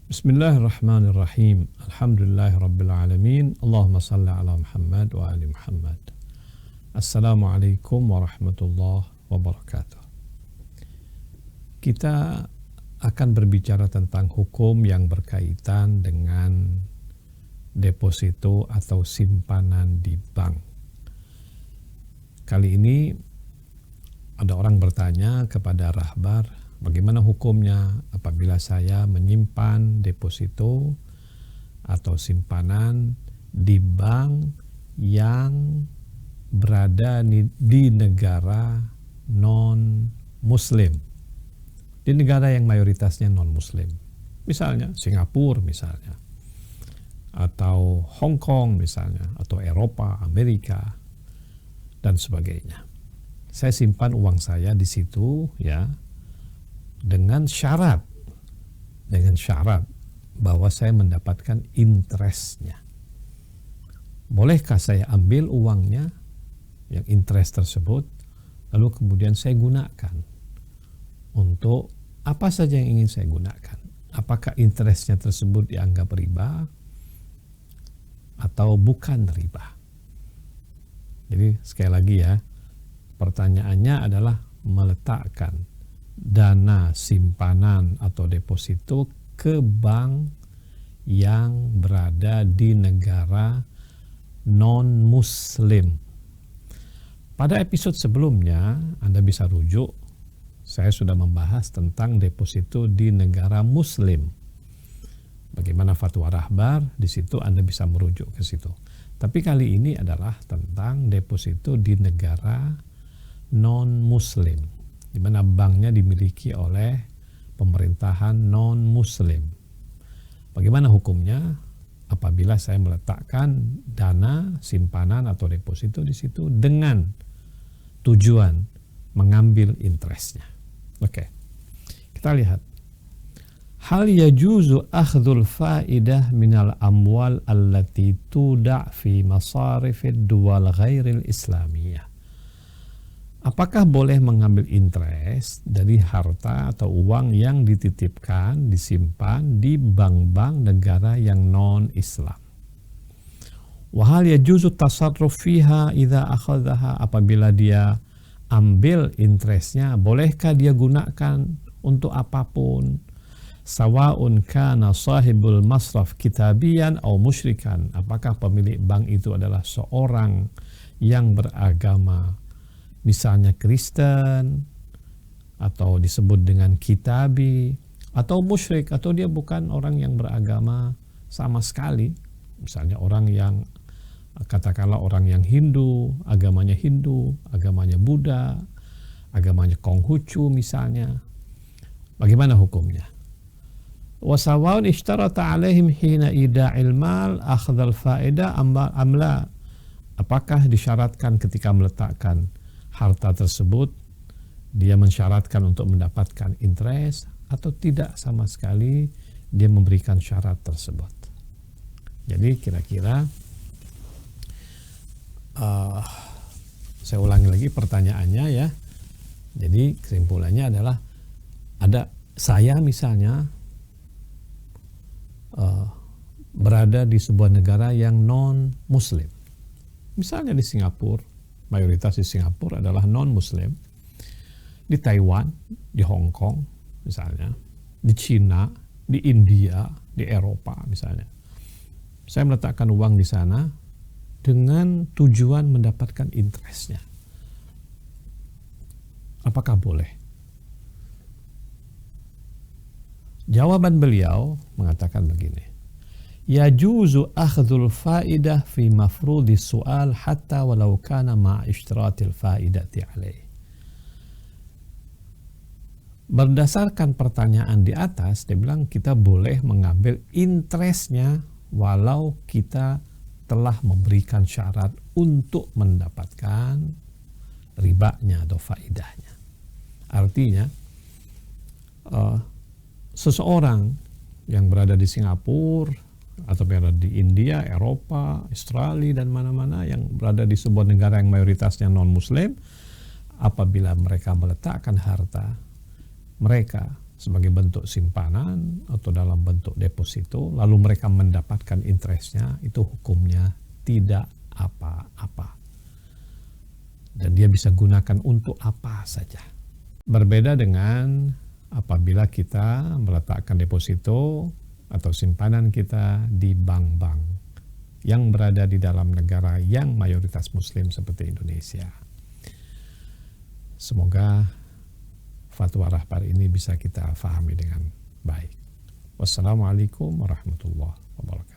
Bismillahirrahmanirrahim. Alhamdulillahirabbil alamin. Allahumma shalli ala Muhammad wa ali Muhammad. Assalamualaikum warahmatullahi wabarakatuh. Kita akan berbicara tentang hukum yang berkaitan dengan deposito atau simpanan di bank. Kali ini ada orang bertanya kepada rahbar, bagaimana hukumnya apabila saya menyimpan deposito atau simpanan di bank yang berada di negara non-muslim, di negara yang mayoritasnya non-muslim, misalnya Singapura misalnya, atau Hong Kong misalnya, atau Eropa, Amerika, dan sebagainya. Saya simpan uang saya di situ ya, dengan syarat bahwa saya mendapatkan interestnya. Bolehkah saya ambil uangnya yang interest tersebut, lalu kemudian saya gunakan untuk apa saja yang ingin saya gunakan? Apakah interestnya tersebut dianggap riba atau bukan riba? Jadi sekali lagi ya, pertanyaannya adalah meletakkan dana simpanan atau deposito ke bank yang berada di negara non-muslim. Pada episode sebelumnya, Anda bisa rujuk, saya sudah membahas tentang deposito di negara muslim. Bagaimana fatwa rahbar, di situ Anda bisa merujuk ke situ. Tapi kali ini adalah tentang deposito di negara non-muslim, di mana banknya dimiliki oleh pemerintahan non-muslim. Bagaimana hukumnya apabila saya meletakkan dana simpanan atau deposito di situ dengan tujuan mengambil interestnya? Oke, kita lihat. Hal yajuzu akhdhul faidah minal amwal allati tuda' fi masarifid duwal ghairil islamiyah. Apakah boleh mengambil interest dari harta atau uang yang dititipkan, disimpan di bank-bank negara yang non-Islam? Wa hal yajuzu tasarruf fiha idza akhadhaha, apabila dia ambil interestnya, bolehkah dia gunakan untuk apapun? Sawaun kana sahibul masraf kitabiyan atau musyrikan, apakah pemilik bank itu adalah seorang yang beragama misalnya Kristen, atau disebut dengan kitabi, atau musyrik, atau dia bukan orang yang beragama sama sekali, misalnya orang yang katakanlah orang yang Hindu, agamanya Buddha, agamanya Konghucu misalnya. Bagaimana hukumnya? Wasawaun ishtarata alaihim hina ida'il mal akhdhal faedah amla, apakah disyaratkan ketika meletakkan harta tersebut dia mensyaratkan untuk mendapatkan interest atau tidak sama sekali dia memberikan syarat tersebut? Jadi kira-kira saya ulangi lagi pertanyaannya ya. Jadi kesimpulannya adalah, ada saya misalnya berada di sebuah negara yang non-muslim, misalnya di Singapura, mayoritas di Singapura adalah non-muslim, di Taiwan, di Hong Kong misalnya, di Cina, di India, di Eropa misalnya. Saya meletakkan uang di sana dengan tujuan mendapatkan interestnya. Apakah boleh? Jawaban beliau mengatakan begini. Yajuzu akhdhul faidah fi mafrudi su'al hatta walau kana ma'a ishtiratil faidati alaih. Berdasarkan pertanyaan di atas, dia bilang kita boleh mengambil interestnya walau kita telah memberikan syarat untuk mendapatkan ribanya atau faidahnya. Artinya, seseorang yang berada di Singapura atau berada di India, Eropa, Australia, dan mana-mana yang berada di sebuah negara yang mayoritasnya non-muslim, apabila mereka meletakkan harta mereka sebagai bentuk simpanan atau dalam bentuk deposito, lalu mereka mendapatkan interestnya, itu hukumnya tidak apa-apa. Dan dia bisa gunakan untuk apa saja. Berbeda dengan apabila kita meletakkan deposito atau simpanan kita di bank-bank yang berada di dalam negara yang mayoritas muslim seperti Indonesia. Semoga fatwa Rahbar ini bisa kita fahami dengan baik. Wassalamualaikum warahmatullahi wabarakatuh.